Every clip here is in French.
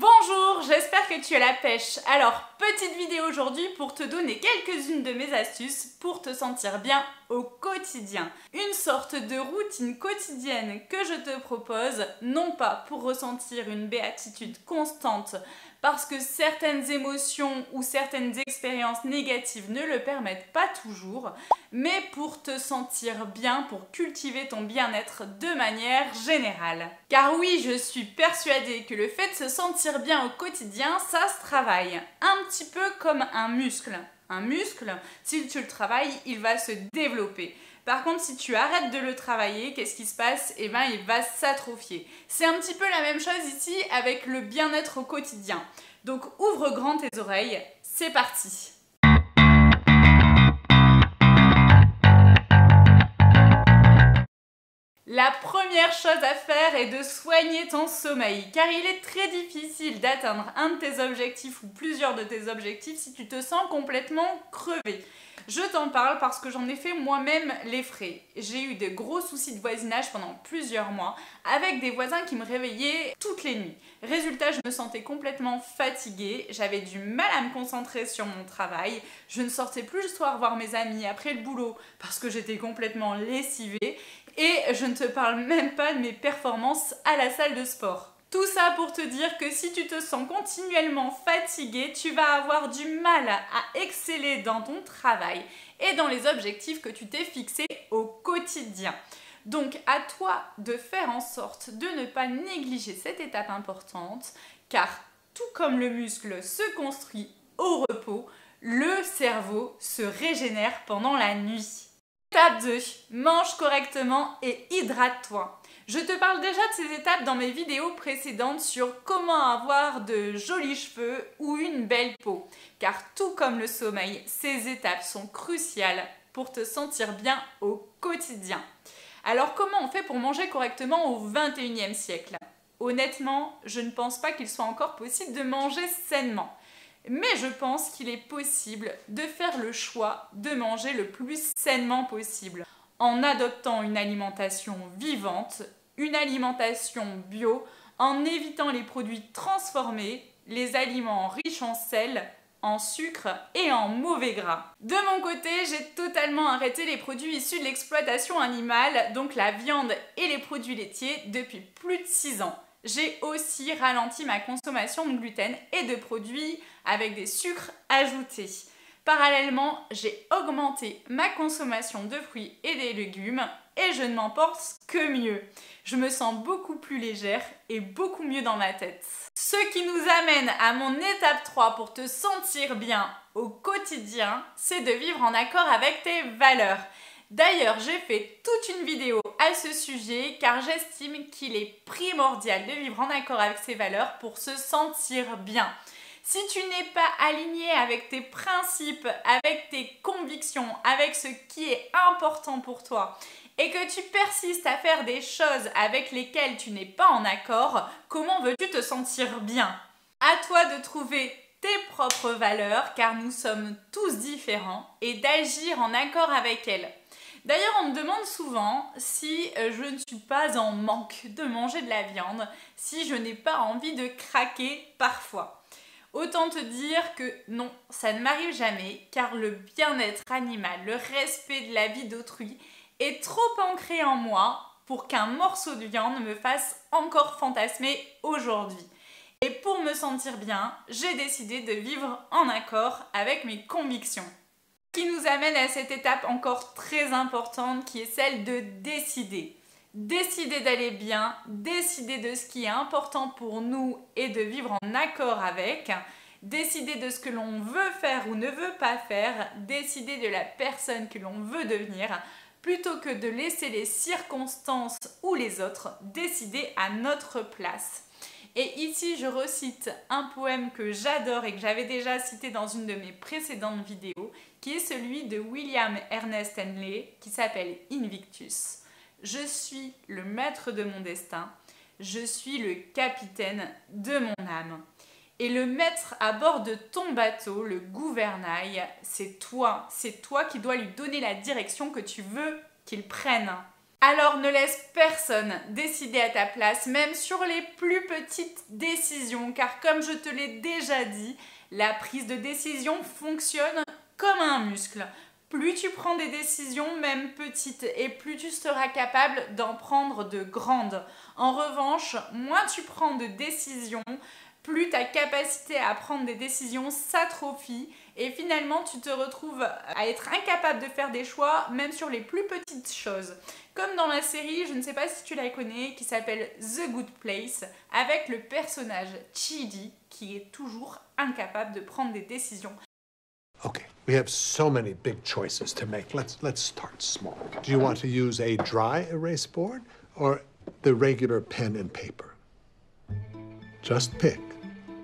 Bonjour, j'espère que tu as la pêche. Alors, petite vidéo aujourd'hui pour te donner quelques-unes de mes astuces pour te sentir bien au quotidien. Une sorte de routine quotidienne que je te propose, non pas pour ressentir une béatitude constante, parce que certaines émotions ou certaines expériences négatives ne le permettent pas toujours, mais pour te sentir bien, pour cultiver ton bien-être de manière générale. Car oui, je suis persuadée que le fait de se sentir bien au quotidien, ça se travaille. Un petit peu comme un muscle. Un muscle, si tu le travailles, il va se développer. Par contre, si tu arrêtes de le travailler, qu'est-ce qui se passe? Eh bien, il va s'atrophier. C'est un petit peu la même chose ici avec le bien-être au quotidien. Donc, ouvre grand tes oreilles, c'est parti! La première chose à faire est de soigner ton sommeil, car il est très difficile d'atteindre un de tes objectifs ou plusieurs de tes objectifs si tu te sens complètement crevé. Je t'en parle parce que j'en ai fait moi-même les frais. J'ai eu de gros soucis de voisinage pendant plusieurs mois, avec des voisins qui me réveillaient toutes les nuits. Résultat, je me sentais complètement fatiguée, j'avais du mal à me concentrer sur mon travail, je ne sortais plus le soir voir mes amis après le boulot parce que j'étais complètement lessivée. Et je ne te parle même pas de mes performances à la salle de sport. Tout ça pour te dire que si tu te sens continuellement fatigué, tu vas avoir du mal à exceller dans ton travail et dans les objectifs que tu t'es fixés au quotidien. Donc à toi de faire en sorte de ne pas négliger cette étape importante, car tout comme le muscle se construit au repos, le cerveau se régénère pendant la nuit. Étape 2. Mange correctement et hydrate-toi. Je te parle déjà de ces étapes dans mes vidéos précédentes sur comment avoir de jolis cheveux ou une belle peau. Car tout comme le sommeil, ces étapes sont cruciales pour te sentir bien au quotidien. Alors comment on fait pour manger correctement au 21e siècle? Honnêtement, je ne pense pas qu'il soit encore possible de manger sainement. Mais je pense qu'il est possible de faire le choix de manger le plus sainement possible en adoptant une alimentation vivante, une alimentation bio, en évitant les produits transformés, les aliments riches en sel, en sucre et en mauvais gras. De mon côté, j'ai totalement arrêté les produits issus de l'exploitation animale, donc la viande et les produits laitiers, depuis plus de 6 ans. J'ai aussi ralenti ma consommation de gluten et de produits avec des sucres ajoutés. Parallèlement, j'ai augmenté ma consommation de fruits et des légumes et je ne m'en porte que mieux. Je me sens beaucoup plus légère et beaucoup mieux dans ma tête. Ce qui nous amène à mon étape 3 pour te sentir bien au quotidien, c'est de vivre en accord avec tes valeurs. D'ailleurs, j'ai fait toute une vidéo à ce sujet car j'estime qu'il est primordial de vivre en accord avec ses valeurs pour se sentir bien. Si tu n'es pas aligné avec tes principes, avec tes convictions, avec ce qui est important pour toi et que tu persistes à faire des choses avec lesquelles tu n'es pas en accord, comment veux-tu te sentir bien? À toi de trouver tes propres valeurs car nous sommes tous différents et d'agir en accord avec elles. D'ailleurs, on me demande souvent si je ne suis pas en manque de manger de la viande, si je n'ai pas envie de craquer parfois. Autant te dire que non, ça ne m'arrive jamais, car le bien-être animal, le respect de la vie d'autrui est trop ancré en moi pour qu'un morceau de viande me fasse encore fantasmer aujourd'hui. Et pour me sentir bien, j'ai décidé de vivre en accord avec mes convictions. Ce qui nous amène à cette étape encore très importante qui est celle de décider. Décider d'aller bien, décider de ce qui est important pour nous et de vivre en accord avec, décider de ce que l'on veut faire ou ne veut pas faire, décider de la personne que l'on veut devenir, plutôt que de laisser les circonstances ou les autres décider à notre place. Et ici, je recite un poème que j'adore et que j'avais déjà cité dans une de mes précédentes vidéos, qui est celui de William Ernest Henley, qui s'appelle Invictus. Je suis le maître de mon destin, je suis le capitaine de mon âme. Et le maître à bord de ton bateau, le gouvernail, c'est toi qui dois lui donner la direction que tu veux qu'il prenne. Alors ne laisse personne décider à ta place, même sur les plus petites décisions, car comme je te l'ai déjà dit, la prise de décision fonctionne comme un muscle. Plus tu prends des décisions, même petites, et plus tu seras capable d'en prendre de grandes. En revanche, moins tu prends de décisions, plus ta capacité à prendre des décisions s'atrophie et finalement tu te retrouves à être incapable de faire des choix même sur les plus petites choses. Comme dans la série, je ne sais pas si tu la connais, qui s'appelle The Good Place, avec le personnage Chidi qui est toujours incapable de prendre des décisions. Okay, we have so many big choices to make. Let's start small. Do you want to use a dry erase board or the regular pen and paper? Just pick.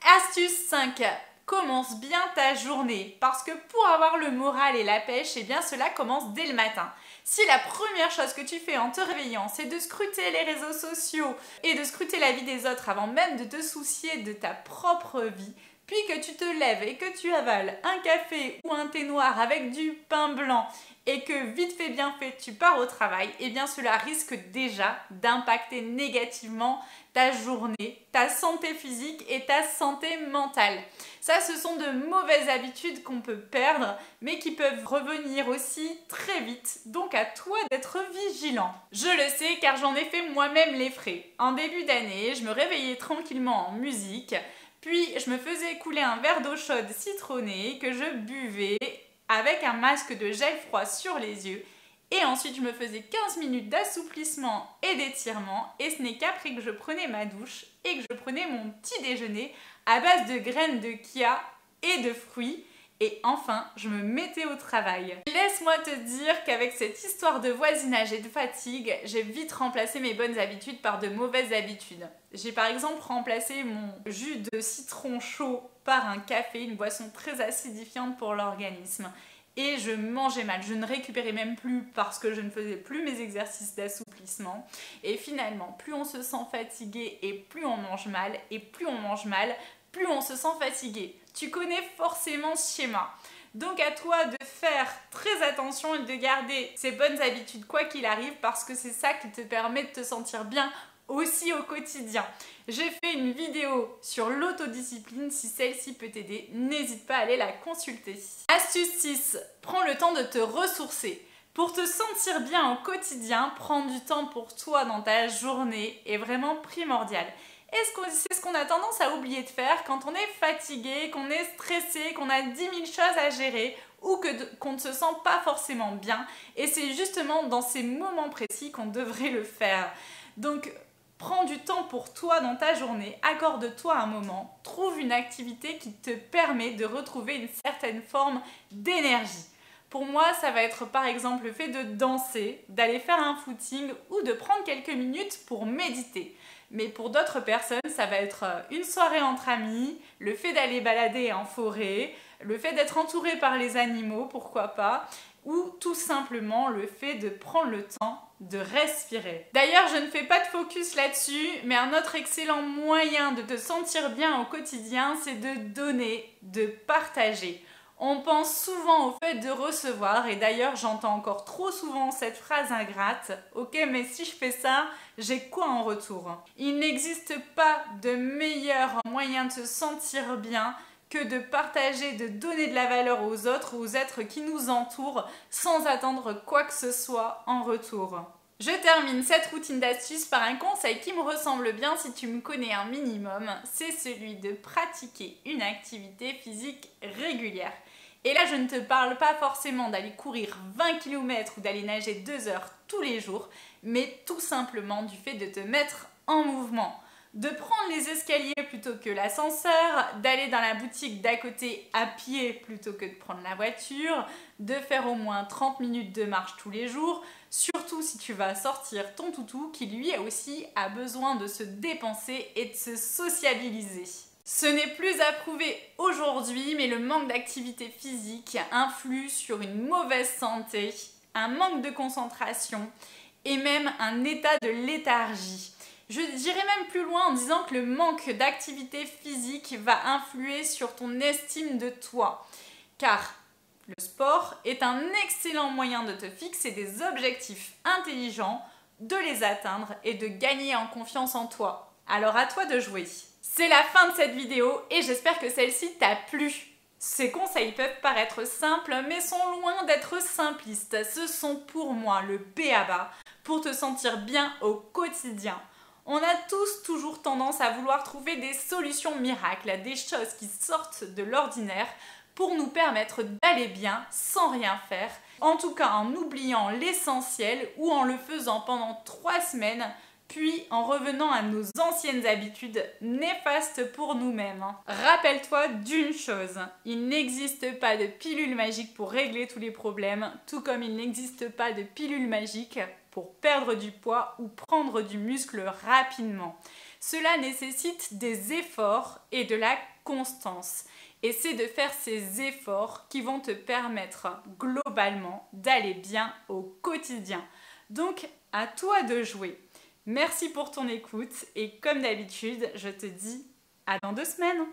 Astuce 5. Commence bien ta journée. Parce que pour avoir le moral et la pêche, eh bien cela commence dès le matin. Si la première chose que tu fais en te réveillant, c'est de scruter les réseaux sociaux et de scruter la vie des autres avant même de te soucier de ta propre vie, puis que tu te lèves et que tu avales un café ou un thé noir avec du pain blanc et que vite fait bien fait tu pars au travail, eh bien cela risque déjà d'impacter négativement ta journée, ta santé physique et ta santé mentale. Ça, ce sont de mauvaises habitudes qu'on peut perdre, mais qui peuvent revenir aussi très vite. Donc à toi d'être vigilant. Je le sais car j'en ai fait moi-même les frais. En début d'année, je me réveillais tranquillement en musique, puis je me faisais couler un verre d'eau chaude citronnée que je buvais avec un masque de gel froid sur les yeux. Et ensuite, je me faisais 15 minutes d'assouplissement et d'étirement. Et ce n'est qu'après que je prenais ma douche et que je prenais mon petit déjeuner à base de graines de chia et de fruits. Et enfin, je me mettais au travail. Laisse-moi te dire qu'avec cette histoire de voisinage et de fatigue, j'ai vite remplacé mes bonnes habitudes par de mauvaises habitudes. J'ai par exemple remplacé mon jus de citron chaud par un café, une boisson très acidifiante pour l'organisme. Et je mangeais mal, je ne récupérais même plus parce que je ne faisais plus mes exercices d'assouplissement. Et finalement, plus on se sent fatigué et plus on mange mal, et plus on mange mal, plus on se sent fatigué. Tu connais forcément ce schéma. Donc à toi de faire très attention et de garder ces bonnes habitudes quoi qu'il arrive parce que c'est ça qui te permet de te sentir bien aussi au quotidien. J'ai fait une vidéo sur l'autodiscipline, si celle-ci peut t'aider, n'hésite pas à aller la consulter. Astuce 6, prends le temps de te ressourcer. Pour te sentir bien au quotidien, prendre du temps pour toi dans ta journée est vraiment primordial. C'est ce qu'on a tendance à oublier de faire quand on est fatigué, qu'on est stressé, qu'on a 10 000 choses à gérer ou qu'on ne se sent pas forcément bien. Et c'est justement dans ces moments précis qu'on devrait le faire. Donc, prends du temps pour toi dans ta journée, accorde-toi un moment, trouve une activité qui te permet de retrouver une certaine forme d'énergie. Pour moi, ça va être par exemple le fait de danser, d'aller faire un footing ou de prendre quelques minutes pour méditer. Mais pour d'autres personnes, ça va être une soirée entre amis, le fait d'aller balader en forêt, le fait d'être entouré par les animaux, pourquoi pas, ou tout simplement le fait de prendre le temps de respirer. D'ailleurs, je ne fais pas de focus là-dessus, mais un autre excellent moyen de te sentir bien au quotidien, c'est de donner, de partager. On pense souvent au fait de recevoir, et d'ailleurs j'entends encore trop souvent cette phrase ingrate « Ok, mais si je fais ça, j'ai quoi en retour ?» Il n'existe pas de meilleur moyen de se sentir bien que de partager, de donner de la valeur aux autres, aux êtres qui nous entourent, sans attendre quoi que ce soit en retour. Je termine cette routine d'astuces par un conseil qui me ressemble bien si tu me connais un minimum, c'est celui de pratiquer une activité physique régulière. Et là, je ne te parle pas forcément d'aller courir 20 km ou d'aller nager 2 heures tous les jours, mais tout simplement du fait de te mettre en mouvement. De prendre les escaliers plutôt que l'ascenseur, d'aller dans la boutique d'à côté à pied plutôt que de prendre la voiture, de faire au moins 30 minutes de marche tous les jours, surtout si tu vas sortir ton toutou qui lui aussi a besoin de se dépenser et de se sociabiliser. Ce n'est plus à prouver aujourd'hui, mais le manque d'activité physique influe sur une mauvaise santé, un manque de concentration et même un état de léthargie. Je dirais même plus loin en disant que le manque d'activité physique va influer sur ton estime de toi. Car le sport est un excellent moyen de te fixer des objectifs intelligents, de les atteindre et de gagner en confiance en toi. Alors à toi de jouer. C'est la fin de cette vidéo et j'espère que celle-ci t'a plu. Ces conseils peuvent paraître simples mais sont loin d'être simplistes. Ce sont pour moi le b.a.-ba pour te sentir bien au quotidien. On a tous toujours tendance à vouloir trouver des solutions miracles, des choses qui sortent de l'ordinaire pour nous permettre d'aller bien sans rien faire, en tout cas en oubliant l'essentiel ou en le faisant pendant 3 semaines, puis en revenant à nos anciennes habitudes néfastes pour nous-mêmes. Rappelle-toi d'une chose, il n'existe pas de pilule magique pour régler tous les problèmes, tout comme il n'existe pas de pilule magique pour perdre du poids ou prendre du muscle rapidement. Cela nécessite des efforts et de la constance. Et c'est de faire ces efforts qui vont te permettre globalement d'aller bien au quotidien. Donc, à toi de jouer. Merci pour ton écoute et comme d'habitude, je te dis à dans 2 semaines.